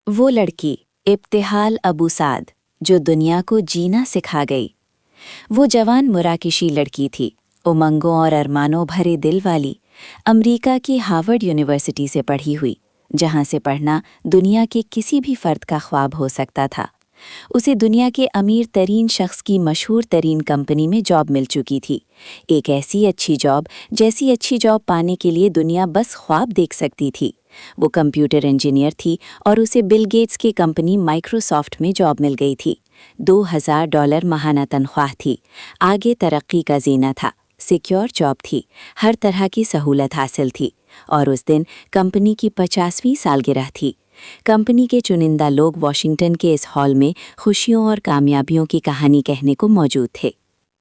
वो लड़की इब्तिहाल अबू साद जो दुनिया को जीना सिखा गई। वो जवान मुराकिशी लड़की थी, उमंगों और अरमानों भरे दिल वाली। अमेरिका की हार्वर्ड यूनिवर्सिटी से पढ़ी हुई, जहां से पढ़ना दुनिया के किसी भी फर्द का ख्वाब हो सकता था। उसे दुनिया के अमीर तरीन शख्स की मशहूर तरीन कंपनी में जॉब मिल चुकी थी। एक ऐसी अच्छी जॉब जैसी अच्छी जॉब पाने के लिए दुनिया बस ख्वाब देख सकती थी। वो कंप्यूटर इंजीनियर थी और उसे बिल गेट्स की कंपनी माइक्रोसॉफ्ट में जॉब मिल गई थी। $2000 माहाना तनख्वाह थी। आगे तरक्की का जीना था। सिक्योर जॉब थी, हर तरह की सहूलत हासिल थी। और उस दिन कंपनी की 50वीं सालगिरह थी। कंपनी के चुनिंदा लोग वॉशिंगटन के इस हॉल में खुशियों और कामयाबियों की कहानी कहने को मौजूद थे।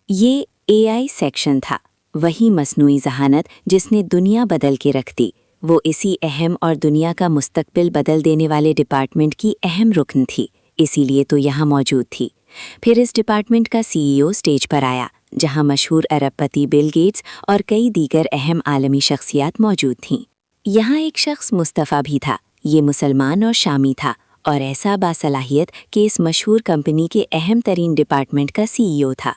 ये AI सेक्शन था, वही मसनूई ज़हानत जिसने दुनिया बदल के रख दी। वो इसी अहम और दुनिया का मुस्तकबिल बदल देने वाले डिपार्टमेंट की अहम रुकन थी, इसीलिए तो यहाँ मौजूद थी। फिर इस डिपार्टमेंट का CEO स्टेज पर आया, जहाँ मशहूर अरबपति बिल गेट्स और कई दीगर अहम आलमी शख्सियात मौजूद थीं। यहाँ एक शख्स मुस्तफ़ा भी था। ये मुसलमान और शामी था और ऐसा बासलाहियत कि इस मशहूर कंपनी के अहम तरीन डिपार्टमेंट का CEO था।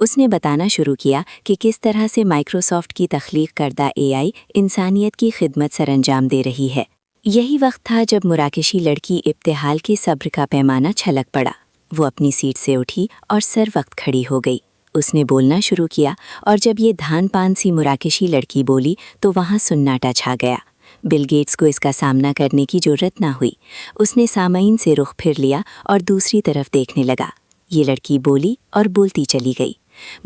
उसने बताना शुरू किया कि किस तरह से माइक्रोसॉफ्ट की तख्लीक करदा AI इंसानियत की खिदमत सरअंजाम दे रही है। यही वक्त था जब मुराकिशी लड़की इब्तिहाल की सब्र का पैमाना छलक पड़ा। वो अपनी सीट से उठी और सर वक्त खड़ी हो गई। उसने बोलना शुरू किया और जब ये धान पान सी मुराकिशी लड़की बोली तो वहाँ सुन्नाटा छा गया। बिल गेट्स को इसका सामना करने की जरूरत ना हुई। उसने सामईन से रुख फिर लिया और दूसरी तरफ देखने लगा। ये लड़की बोली और बोलती चली गई।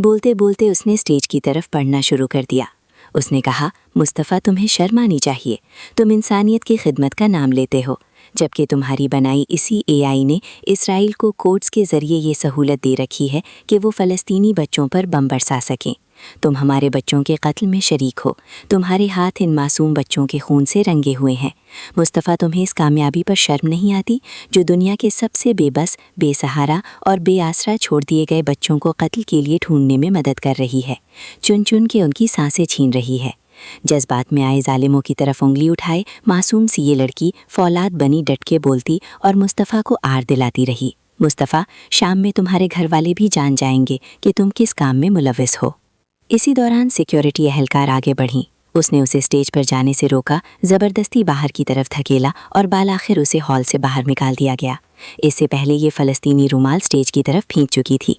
बोलते बोलते उसने स्टेज की तरफ पढ़ना शुरू कर दिया। उसने कहा, मुस्तफ़ा, तुम्हें शर्म आनी चाहिए। तुम इंसानियत की खिदमत का नाम लेते हो, जबकि तुम्हारी बनाई इसी AI ने इसराइल को कोड्स के ज़रिए ये सहूलत दे रखी है कि वो फ़लस्तीनी बच्चों पर बम बरसा सकें। तुम हमारे बच्चों के कत्ल में शरीक हो। तुम्हारे हाथ इन मासूम बच्चों के खून से रंगे हुए हैं। मुस्तफ़ा, तुम्हें इस कामयाबी पर शर्म नहीं आती जो दुनिया के सबसे बेबस, बेसहारा और बेआसरा छोड़ दिए गए बच्चों को कत्ल के लिए ढूंढने में मदद कर रही है, चुन चुन के उनकी सांसें छीन रही है। जज्बात में आए जालिमों की तरफ उंगली उठाए मासूम सी ये लड़की फौलाद बनी डट के बोलती और मुस्तफ़ा को आर दिलाती रही। मुस्तफ़ा, शाम में तुम्हारे घर वाले भी जान जाएंगे कि तुम किस काम में मुलव्विस हो। इसी दौरान सिक्योरिटी एहलकार आगे बढ़ी। उसने उसे स्टेज पर जाने से रोका, ज़बरदस्ती बाहर की तरफ धकेला और बालाखिर उसे हॉल से बाहर निकाल दिया गया। इससे पहले ये फ़लस्तीनी रुमाल स्टेज की तरफ फेंक चुकी थी।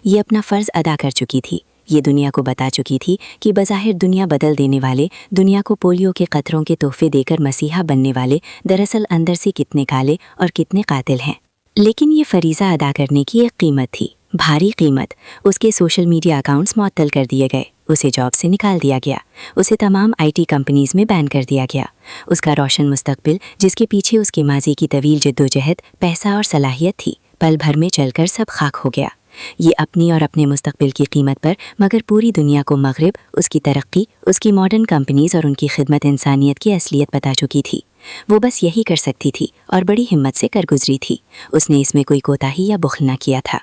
ये अपना फ़र्ज़ अदा कर चुकी थी। ये दुनिया को बता चुकी थी कि बज़ाहिर दुनिया बदल देने वाले, दुनिया को पोलियो के क़तरों के तोहफे देकर मसीहा बनने वाले दरअसल अंदर से कितने काले और कितने कातिल हैं। लेकिन ये फ़रीज़ा अदा करने की एक कीमत थी, भारी कीमत। उसके सोशल मीडिया अकाउंट्स मुअत्तल कर दिए गए। उसे जॉब से निकाल दिया गया। उसे तमाम IT कंपनीज़ में बैन कर दिया गया। उसका रोशन मुस्तकबिल, जिसके पीछे उसके माजी की तवील जद्दोजहद, पैसा और सलाहियत थी, पल भर में चलकर सब खाक हो गया। ये अपनी और अपने मुस्तकबिल की कीमत पर मगर पूरी दुनिया को मगरिब, उसकी तरक्की, उसकी मॉडर्न कंपनीज़ और उनकी खिदमत इंसानियत की असलियत बता चुकी थी। वो बस यही कर सकती थी और बड़ी हिम्मत से कर गुजरी थी। उसने इसमें कोई कोताही या बुख्ल ना किया था।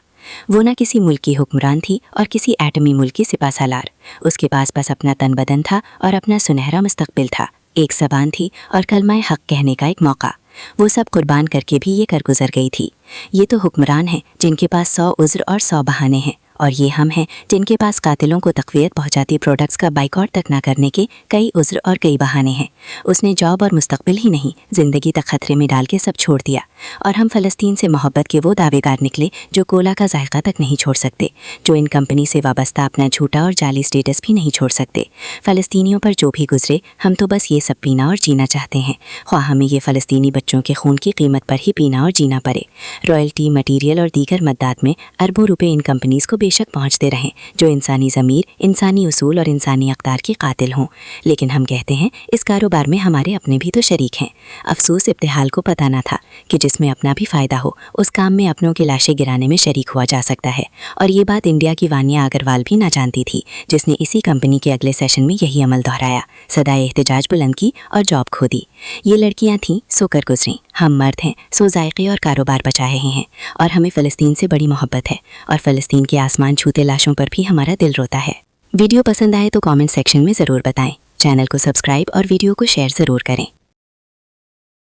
वो ना किसी मुल्क की हुक्मरान थी और किसी एटमी मुल्क की सिपासालार। उसके पास बस अपना तन बदन था और अपना सुनहरा मुस्तकबिल था। एक ज़बान थी और कलमाए हक़ कहने का एक मौका। वो सब कुर्बान करके भी ये कर गुजर गई थी। ये तो हुक्मरान हैं जिनके पास 100 उज़्र और 100 बहाने हैं, और ये हम हैं जिनके पास कातिलों को तक़वियत पहुंचाती प्रोडक्ट्स का बाइकआउट तक ना करने के कई उज़्र और कई बहाने हैं। उसने जॉब और मुस्तकबिल ही नहीं, ज़िंदगी तक खतरे में डाल के सब छोड़ दिया। और हम फ़लस्तीन से मोहब्बत के वो दावेगार निकले जो कोला का जायका तक नहीं छोड़ सकते, जो इन कंपनी से वाबस्ता अपना झूठा और जाली स्टेटस भी नहीं छोड़ सकते। फ़लस्तीनियों पर जो भी गुजरे, हम तो बस ये सब पीना और जीना चाहते हैं, ख्वाह हमें ये फ़लस्तीनी बच्चों के खून की कीमत पर ही पीना और जीना पड़े। रॉयल्टी, मटीरियल और दीगर मद्दात में अरबों रुपए इन कंपनीज़ को बेशक पहुँचते रहें जो इंसानी ज़मीर, इंसानी उसूल और इंसानी अक़दार की कातिल हों, लेकिन हम कहते हैं इस कारोबार में हमारे अपने भी तो शरीक हैं। अफसोस इब्तिहाल को पता ना था कि जिसमें अपना भी फ़ायदा हो, उस काम में अपनों की लाशें गिराने में शरीक हुआ जा सकता है। और ये बात इंडिया की वानिया अग्रवाल भी ना जानती थी, जिसने इसी कंपनी के अगले सेशन में यही अमल दोहराया, सदाए एहतजाज बुलंद की और जॉब खो दी। ये लड़कियाँ थीं सो कर गुजरीं, हम मर्द हैं सो जायके और कारोबार बचा रहे हैं। और हमें फ़लस्तीन से बड़ी मोहब्बत है और फ़लस्तीन के आसमान छूते लाशों पर भी हमारा दिल रोता है। वीडियो पसंद आए तो कमेंट सेक्शन में ज़रूर बताएं। चैनल को सब्सक्राइब और वीडियो को शेयर ज़रूर करें।